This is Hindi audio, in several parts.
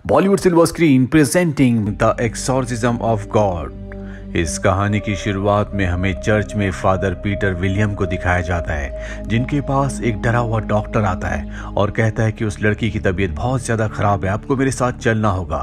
Bollywood silver screen presenting the exorcism of God. इस कहानी की शुरुआत में हमें चर्च में फादर पीटर विलियम को दिखाया जाता है, जिनके पास एक डरा हुआ डॉक्टर आता है और कहता है कि उस लड़की की तबीयत बहुत ज़्यादा ख़राब है, आपको मेरे साथ चलना होगा।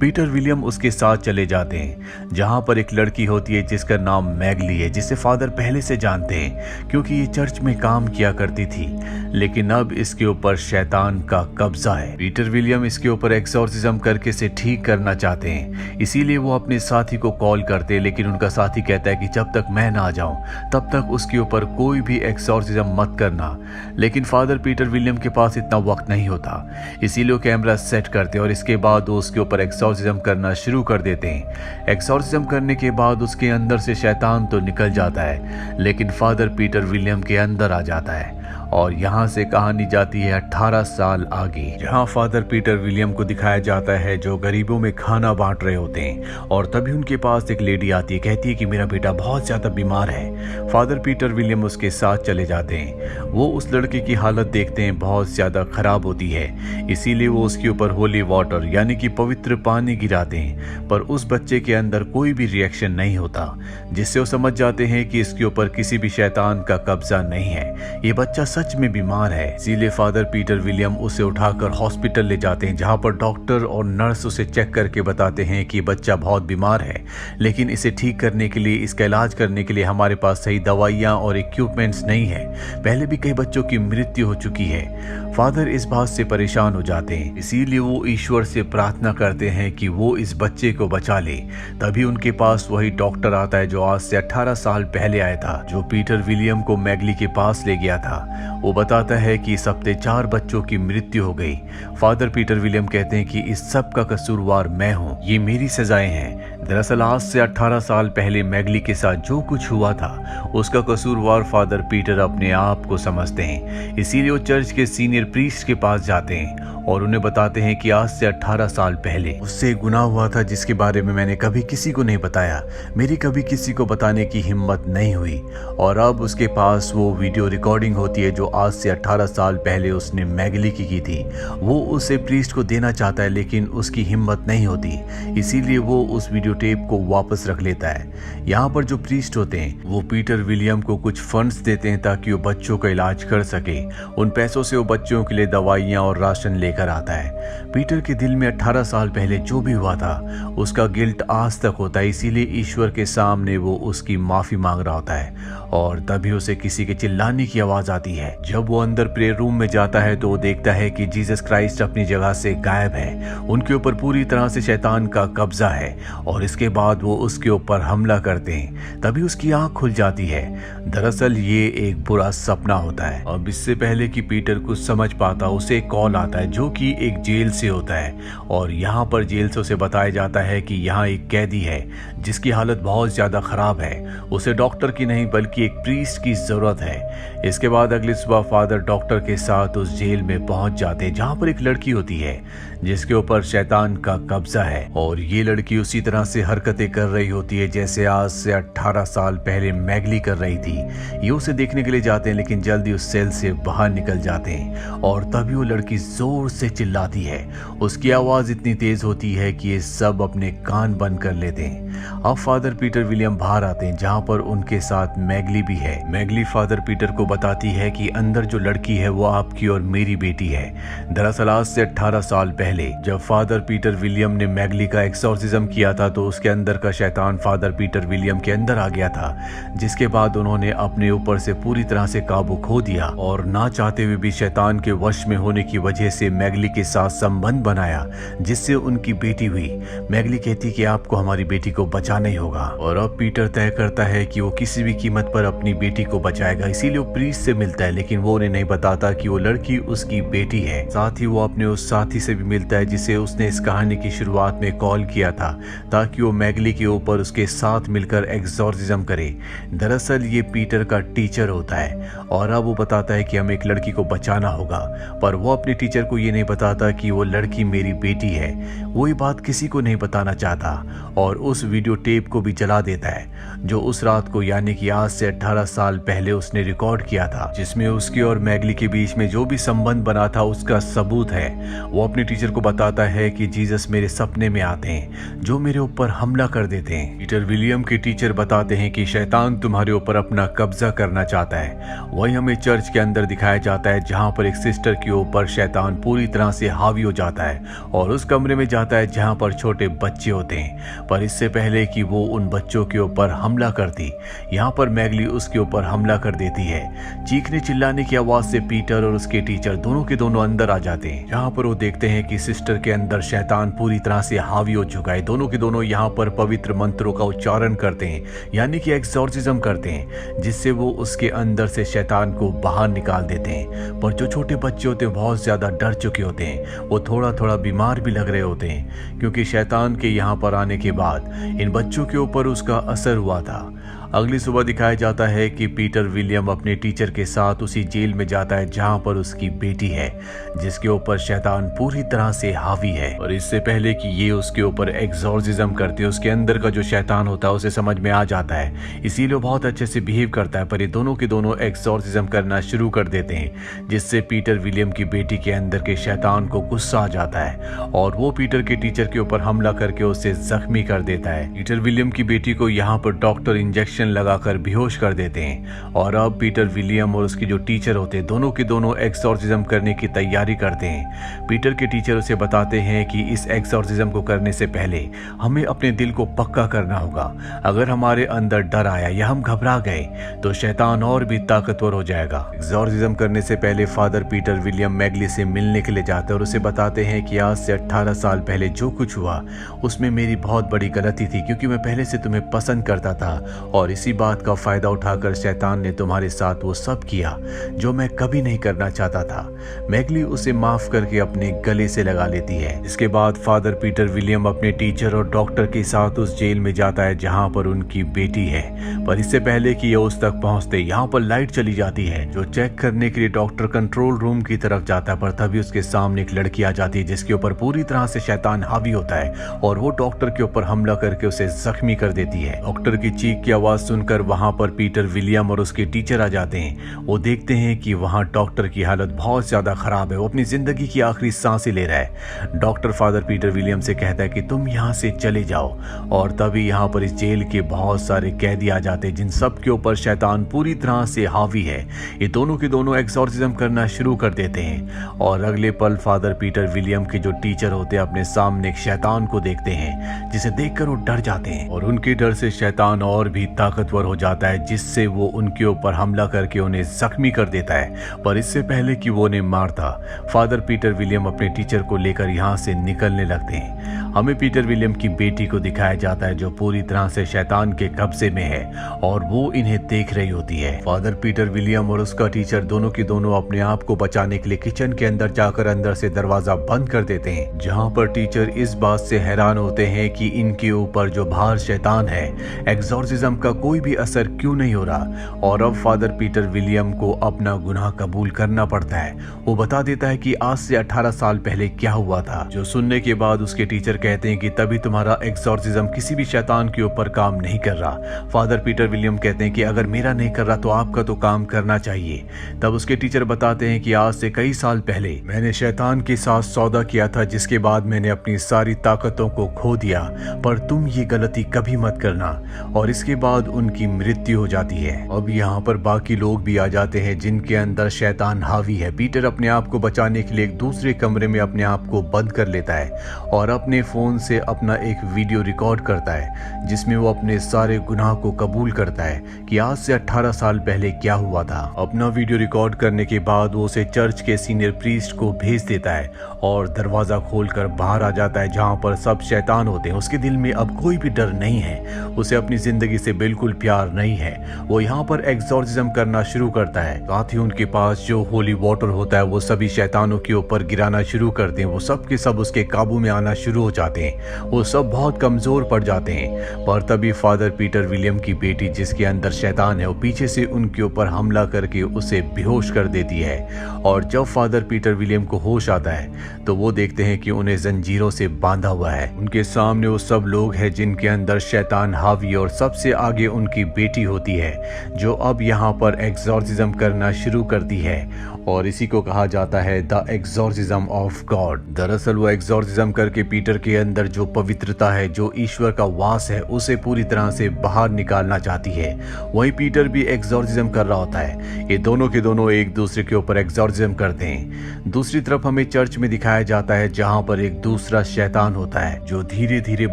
पीटर विलियम उसके साथ चले जाते हैं, जहां पर एक लड़की होती है जिसका नाम मैगली है, जिसे फादर पहले से जानते हैं क्योंकि ये चर्च में काम किया करती थी, लेकिन अब इसके ऊपर शैतान का कब्जा है। पीटर विलियम इसके ऊपर एक्सॉर्सिज्म करके इसे ठीक करना चाहते हैं, इसीलिए वो अपने साथी को कॉल करते हैं, लेकिन उनका साथी कहता है कि जब तक मैं ना आ जाऊं तब तक उसके ऊपर कोई भी एक्सॉर्सिज्म मत करना। लेकिन फादर पीटर विलियम के पास इतना वक्त नहीं होता, इसीलिए वो कैमरा सेट करते हैं और इसके बाद वो उसके ऊपर एक्सॉर्सिज्म करना शुरू कर देते हैं। एक्सॉर्सिज्म करने के बाद उसके अंदर से शैतान तो निकल जाता है, लेकिन फादर पीटर विलियम के अंदर आ जाता है और यहाँ से कहानी जाती है 18 साल आगे, जहाँ फादर पीटर विलियम को दिखाया जाता है जो गरीबों में खाना बांट रहे होते हैं। और तभी उनके पास एक लेडी आती है, कहती है कि मेरा बेटा बहुत ज़्यादा बीमार है। फादर पीटर विलियम उसके साथ चले जाते हैं। वो उस लड़के की हालत देखते हैं, बहुत ज़्यादा खराब होती है, इसीलिए वो उसके ऊपर होली वाटर यानी कि पवित्र पानी गिराते हैं, पर उस बच्चे के अंदर कोई भी रिएक्शन नहीं होता, जिससे वो समझ जाते हैं कि इसके ऊपर किसी भी शैतान का कब्जा नहीं है, ये बच्चा सच में बीमार है। इसीलिए फादर पीटर विलियम उसे उठाकर हॉस्पिटल ले जाते हैं, जहां पर डॉक्टर और नर्स उसे चेक करके बताते हैं कि बच्चा बहुत बीमार है, लेकिन इसे ठीक करने के लिए, इसका इलाज करने के लिए हमारे पास सही दवाइयां और इक्विपमेंट्स नहीं है। पहले भी कई बच्चों की मृत्यु हो चुकी है। फादर इस बात से परेशान हो जाते हैं, इसीलिए वो ईश्वर से प्रार्थना करते हैं कि वो इस बच्चे को बचा ले। तभी उनके पास वही डॉक्टर आता है जो आज से 18 साल पहले आया था, जो पीटर विलियम को मैगली के पास ले गया था। वो बताता है कि इस हफ्ते 4 बच्चों की मृत्यु हो गई। फादर पीटर विलियम कहते हैं कि इस सब का कसूरवार मैं हूँ, ये मेरी सजाएं हैं। दरअसल आज से 18 साल पहले मैगली के साथ जो कुछ हुआ था उसका कसूरवार फादर पीटर अपने आप को समझते हैं, इसीलिए वो चर्च के सीनियर प्रीस्ट के पास जाते हैं और उन्हें बताते हैं कि आज से 18 साल पहले उससे गुनाह हुआ था जिसके बारे में मैंने कभी किसी को नहीं बताया, मेरी कभी किसी को बताने की हिम्मत नहीं हुई। और अब उसके पास वो वीडियो रिकॉर्डिंग होती है जो आज से 18 साल पहले उसने मैगली की थी। वो उसे प्रीस्ट को देना चाहता है, लेकिन उसकी हिम्मत नहीं होती, इसीलिए वो उस वीडियो टेप को वापस रख लेता है। यहाँ पर जो प्रीस्ट होते हैं वो पीटर विलियम को कुछ फंड्स देते हैं ताकि वो बच्चों का इलाज कर सके। उन पैसों से वो बच्चों के लिए दवाइयाँ और राशन लेकर आता है। पीटर के दिल में 18 साल पहले जो भी हुआ था उसका गिल्ट आज तक होता है, इसीलिए ईश्वर के सामने वो उसकी माफी मांग रहा होता है। और तभी उसे किसी के चिल्लाने की आवाज आती है। जब वो अंदर प्रेयर रूम में जाता है तो वो देखता है कि जीसस क्राइस्ट अपनी जगह से गायब है, उनके ऊपर पूरी तरह से शैतान का कब्जा है और इसके बाद वो उसके ऊपर हमला करते हैं। तभी उसकी आंख खुल जाती है। दरअसल ये एक बुरा सपना होता है। अब इससे पहले कि पीटर कुछ समझ पाता, उसे एक कॉल आता है जो कि एक जेल से होता है और यहाँ पर जेल से उसे बताया जाता है कि यहाँ एक कैदी है जिसकी हालत बहुत ज्यादा खराब है, उसे डॉक्टर की नहीं बल्कि एक प्रीस्ट की जरूरत है। इसके बाद अगली सुबह फादर डॉक्टर के साथ उस जेल में पहुंच जाते हैं, जहां पर एक लड़की होती है जिसके ऊपर शैतान का कब्जा है और ये लड़की उसी तरह से हरकतें कर रही होती है जैसे आज से 18 साल पहले मैगली कर रही थी। ये उसे देखने के लिए जाते हैं, लेकिन जल्दी उस सेल से बाहर निकल जाते हैं और तभी वो लड़की जोर से चिल्लाती है। उसकी आवाज इतनी तेज होती है कि ये सब अपने कान बंद कर लेते हैं। अब फादर पीटर विलियम बाहर आते हैं, जहां पर उनके साथ मैगली भी है। मैगली फादर पीटर को बताती है कि अंदर जो लड़की है वो आपकी और मेरी बेटी है। दरअसल आज से 18 साल पहले जब फादर पीटर विलियम ने मैगली का एक्सॉर्सिज्म किया था तो उसके अंदर का शैतान फादर पीटर विलियम के अंदर आ गया था, जिसके बाद उन्होंने अपने ऊपर से पूरी तरह से काबू खो दिया और ना चाहते हुए भी शैतान के वश में होने की वजह से मैगली के साथ संबंध बनाया, जिससे उनकी बेटी हुई। मैगली कहती कि आपको हमारी बेटी को बचाना ही होगा और अब पीटर तय करता है कि वो किसी भी कीमत पर अपनी बेटी को बचाएगा, इसीलिए वो प्रीस्ट से मिलता है, लेकिन वो उन्हें नहीं बताता कि वो लड़की उसकी बेटी है। साथ ही वो अपने उस साथी से भी मिलता है जिसे उसने इस कहानी की शुरुआत में कॉल किया था ताकि वो मैगली के ऊपर उसके साथ मिलकर एक्सॉर्सिज्म करे। दरअसल ये पीटर का टीचर होता है और अब वो बताता है कि हमें एक लड़की को बचाना होगा, पर वो अपने टीचर को ये नहीं बताता कि वो लड़की मेरी बेटी है। वो ये बात किसी को नहीं बताना चाहता और उस वीडियो टेप को भी जला देता है जो उस रात को यानी कि आज से 18 साल पहले उसने रिकॉर्ड किया था, जिसमें उसकी और मैगली के बीच में जो भी संबंध बना था उसका सबूत है। वो अपने टीचर को बताता है कि जीसस मेरे सपने में आते हैं जो मेरे ऊपर हमला कर देते हैं। पीटर विलियम के टीचर बताते हैं कि शैतान तुम्हारे ऊपर अपना कब्जा करना चाहता है। वही हमें चर्च के अंदर दिखाया जाता है जहां पर एक सिस्टर के ऊपर शैतान पूरी तरह से हावी हो जाता है और उस कमरे में जाता है जहां पर छोटे बच्चे होते हैं। पर इससे पहले कि वो उन बच्चों के ऊपर हमला करती, यहाँ पर मैगली उसके ऊपर हमला कर देती है। चीखने चिल्लाने की आवाज से पीटर और उसके टीचर दोनों के दोनों अंदर आ जाते हैं। यहाँ पर वो देखते हैं कि सिस्टर के अंदर शैतान पूरी तरह से हावी हो चुका है। दोनों के दोनों यहाँ पर पवित्र मंत्रों का उच्चारण करते हैं यानी कि एक्सॉर्सिज्म करते हैं, जिससे वो उसके अंदर से शैतान को बाहर निकाल देते हैं। पर जो छोटे बच्चे होते हैं बहुत ज्यादा डर चुके होते हैं, वो थोड़ा थोड़ा बीमार भी लग रहे होते हैं क्योंकि शैतान के यहाँ पर आने के बाद इन बच्चों के ऊपर उसका असर हुआ था। अगली सुबह दिखाया जाता है कि पीटर विलियम अपने टीचर के साथ उसी जेल में जाता है जहां पर उसकी बेटी है जिसके ऊपर शैतान पूरी तरह से हावी है। और इससे पहले कि ये उसके ऊपर एक्सॉर्सिज्म करते हैं, उसके अंदर का जो शैतान होता है उसे समझ में आ जाता है, इसीलिए बहुत अच्छे से बिहेव करता है। पर ये दोनों के दोनों एक्सॉर्सिज्म करना शुरू कर देते हैं जिससे पीटर विलियम की बेटी के अंदर के शैतान को गुस्सा आ जाता है और वो पीटर के टीचर के ऊपर हमला करके उसे जख्मी कर देता है। पीटर विलियम की बेटी को यहाँ पर डॉक्टर इंजेक्शन लगाकर बेहोश कर देते हैं और अब पीटर विलियम और उसके जो टीचर होते हैं दोनों के दोनों एक्सॉर्सिज्म करने की तैयारी करते हैं। पीटर के टीचर उसे बताते हैं कि इस एक्सॉर्सिज्म को करने से पहले हमें अपने दिल को पक्का करना होगा। अगर हमारे अंदर डर आया या हम घबरा गए तो शैतान और भी ताकतवर हो जाएगा। एक्सॉर्सिज्म करने से पहले फादर पीटर विलियम मैगली से मिलने के लिए जाते हैं और उसे बताते हैं कि आज से 18 साल पहले जो कुछ हुआ उसमें मेरी बहुत बड़ी गलती थी क्योंकि मैं पहले से तुम्हें पसंद करता था और इसी बात का फायदा उठाकर शैतान ने तुम्हारे साथ वो सब किया जो मैं कभी नहीं करना चाहता था। मैगली उसे माफ करके अपने गले से लगा लेती है। इसके बाद फादर पीटर विलियम अपने टीचर और डॉक्टर के साथ उस जेल में जाता है जहां पर उनकी बेटी है। पर इससे पहले कि ये उस तक पहुंचते यहाँ पर लाइट चली जाती है जो चेक करने के लिए डॉक्टर कंट्रोल रूम की तरफ जाता है। पर तभी उसके सामने एक लड़की आ जाती है जिसके ऊपर पूरी तरह से शैतान हावी होता है और वो डॉक्टर के ऊपर हमला करके उसे जख्मी कर देती है। डॉक्टर की चीख की आवाज सुनकर वहां पर पीटर विलियम और उसके टीचर आ जाते हैं। वो देखते हैं कि वहां डॉक्टर की हालत बहुत ज्यादा खराब है, वो अपनी जिंदगी की आखिरी सांसें ले रहा है। डॉक्टर फादर पीटर विलियम से कहता है कि तुम यहाँ से चले जाओ और तभी यहाँ पर इस जेल के बहुत सारे कैदी आ जाते हैं जिन सब के ऊपर शैतान पूरी तरह से हावी है। ये दोनों के दोनों एक्सॉर्सिज्म करना शुरू कर देते हैं और अगले पल फादर पीटर विलियम के जो टीचर होते हैं अपने सामने एक शैतान को देखते हैं जिसे देखकर वो डर जाते हैं और उनके डर से शैतान और भी ताकतवर हो जाता है जिससे वो उनके ऊपर हमला करके उन्हें जख्मी कर देता है। पर इससे पहले कि वो उन्हें मारता, फादर पीटर विलियम अपने टीचर को लेकर यहाँ से निकलने लगते हैं। हमें पीटर विलियम की बेटी को दिखाया जाता है जो पूरी तरह से शैतान के कब्जे में है और वो इन्हें देख रही होती है। फादर पीटर विलियम और उसका टीचर दोनों के दोनों अपने आप को बचाने के लिए किचन के अंदर जाकर अंदर से दरवाजा बंद कर देते हैं, जहाँ पर टीचर इस बात से हैरान होते हैं कि इनके ऊपर जो बाहर शैतान है एक्सॉर्सिज्म का कोई भी असर क्यों नहीं हो रहा। और अब फादर पीटर विलियम को अपना गुनाह कबूल करना पड़ता है। वो बता देता है कि आज से 18 साल पहले क्या हुआ था, जो सुनने के बाद उसके टीचर कहते हैं कि तभी तुम्हारा एक्सॉर्सिज्म किसी भी शैतान के ऊपर काम नहीं कर रहा। फादर पीटर विलियम कहते हैं कि अगर मेरा नहीं कर रहा तो आपका तो काम करना चाहिए। तब उसके टीचर बताते हैं कि आज से कई साल पहले मैंने शैतान के साथ सौदा किया था जिसके बाद मैंने अपनी सारी ताकतों को खो दिया, पर तुम ये गलती कभी मत करना। और इसके बाद उनकी मृत्यु हो जाती है। अब यहाँ पर बाकी लोग भी आ जाते हैं जिनके अंदर शैतान हावी है। पीटर अपने आप को बचाने के लिए एक दूसरे कमरे में अपने आप को बंद कर लेता है और अपने फोन से अपना एक वीडियो रिकॉर्ड करता है जिसमें वो अपने सारे गुनाह को कबूल करता है कि आज से 18 साल पहले क्या हुआ था। अपना वीडियो रिकॉर्ड करने के बाद वो उसे चर्च के सीनियर प्रीस्ट को भेज देता है और दरवाजा खोलकर बाहर आ जाता है जहाँ पर सब शैतान होते हैं। उसके दिल में अब कोई भी डर नहीं है, उसे अपनी जिंदगी से बिल्कुल प्यार नहीं है। वो यहाँ पर एक्सॉर्सिज्म करना शुरू करता है। साथ ही उनके पास जो होली वाटर होता है वो सभी शैतानों के ऊपर गिराना शुरू करते हैं। वो सब के सब उसके काबू में आना शुरू हो जाते हैं, वो सब बहुत कमज़ोर पड़ जाते हैं। पर तभी फादर पीटर विलियम की बेटी जिसके अंदर शैतान है वो पीछे से उनके ऊपर हमला करके उसे बेहोश कर देती है। और जब फादर पीटर विलियम को होश आता है तो वो देखते हैं कि उन्हें जंजीरों से बांधा हुआ है। उनके सामने वो सब लोग हैं जिनके अंदर शैतान हावी, और सबसे आगे उनकी बेटी होती है जो अब यहाँ पर एक्सॉर्सिज्म करना शुरू करती है, और इसी को कहा जाता है द एक्सॉर्सिज्म ऑफ गॉड। दरअसल वो एक्सॉर्सिज्म करके पीटर के अंदर जो पवित्रता है, जो ईश्वर का वास है, उसे पूरी तरह से बाहर निकालना चाहती है। वहीं पीटर भी एक्सॉर्सिज्म कर रहा होता है। ये दोनों के दोनों एक दूसरे के ऊपर एक्सॉर्सिज्म करते हैं। दूसरी तरफ हमें चर्च में दिखाया जाता है जहां पर एक दूसरा शैतान होता है जो धीरे धीरे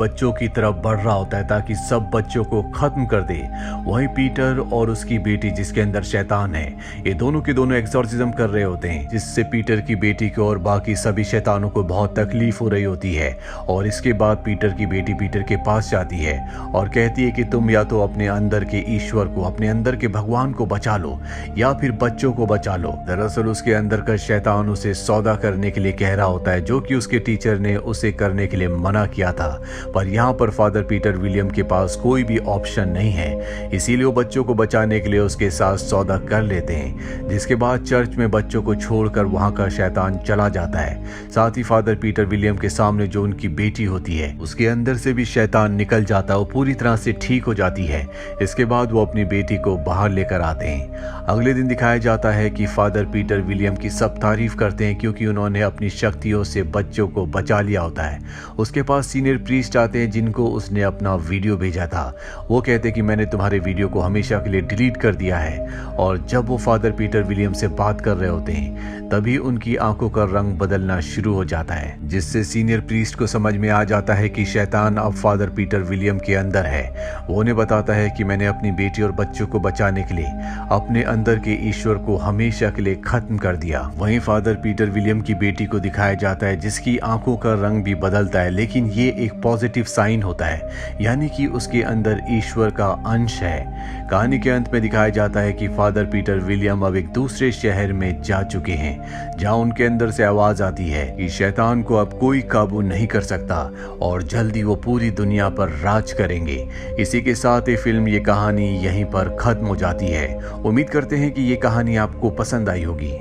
बच्चों की तरफ बढ़ रहा होता है ताकि सब बच्चों को खत्म कर दे। वहीं पीटर और उसकी बेटी जिसके अंदर शैतान है, ये दोनों के दोनों एक्सॉर्सिज्म कर रहे होते हैं, जिससे पीटर की बेटी को और बाकी सभी शैतानों को बहुत तकलीफ हो रही होती है। और इसके बाद पीटर की बेटी पीटर के पास जाती है और कहती है कि तुम या तो अपने अंदर के ईश्वर को, अपने अंदर के भगवान को बचा लो या फिर बच्चों को बचा लो। दरअसल उसके अंदर का शैतान उसे सौदा करने के लिए कह रहा होता है, जो कि उसके टीचर ने उसे करने के लिए मना किया था। पर यहाँ पर फादर पीटर विलियम के पास कोई भी ऑप्शन नहीं है, इसीलिए वो बच्चों को बचाने के लिए उसके साथ सौदा कर लेते हैं। जिसके बाद चर्च में बच्चों को छोड़कर वहां का शैतान चला जाता है। साथ ही फादर पीटर विलियम के सामने जो उनकी बेटी होती है उसके अंदर से भी शैतान निकल जाता है, वो पूरी तरह से ठीक हो जाती है। इसके बाद वो अपनी बेटी को बाहर लेकर आते हैं। अगले दिन दिखाया जाता है कि फादर पीटर विलियम की सब तारीफ करते हैं क्योंकि उन्होंने अपनी शक्तियों से बच्चों को बचा लिया होता है। उसके पास सीनियर प्रीस्ट आते हैं जिनको उसने अपना वीडियो भेजा था। वो कहते कि मैंने तुम्हारे वीडियो को हमेशा के लिए डिलीट कर दिया है। और जब वो फादर पीटर विलियम से बात कर रहे होते हैं तभी उनकी आंखों का रंग बदलना शुरू हो जाता है, जिससे सीनियर प्रीस्ट को समझ में आ जाता है कि शैतान अब फादर पीटर विलियम के अंदर है। वो उन्हें बताता है कि मैंने अपनी बेटी और बच्चों को बचाने के लिए अपने अंदर के ईश्वर को हमेशा के लिए खत्म कर दिया। वहीं फादर पीटर विलियम की बेटी को दिखाया जाता है जिसकी आंखों का रंग भी बदलता है, लेकिन ये एक पॉजिटिव साइन होता है, यानी कि उसके अंदर ईश्वर का अंश है। कहानी के अंत में दिखाया जाता है कि फादर पीटर विलियम अब एक दूसरे शहर में जा चुके हैं जहां उनके अंदर से आवाज आती है कि शैतान को अब कोई काबू नहीं कर सकता और जल्दी वो पूरी दुनिया पर राज करेंगे। इसी के साथ ये फिल्म, ये कहानी यहीं पर खत्म हो जाती है। उम्मीद करते हैं कि ये कहानी आपको पसंद आई होगी।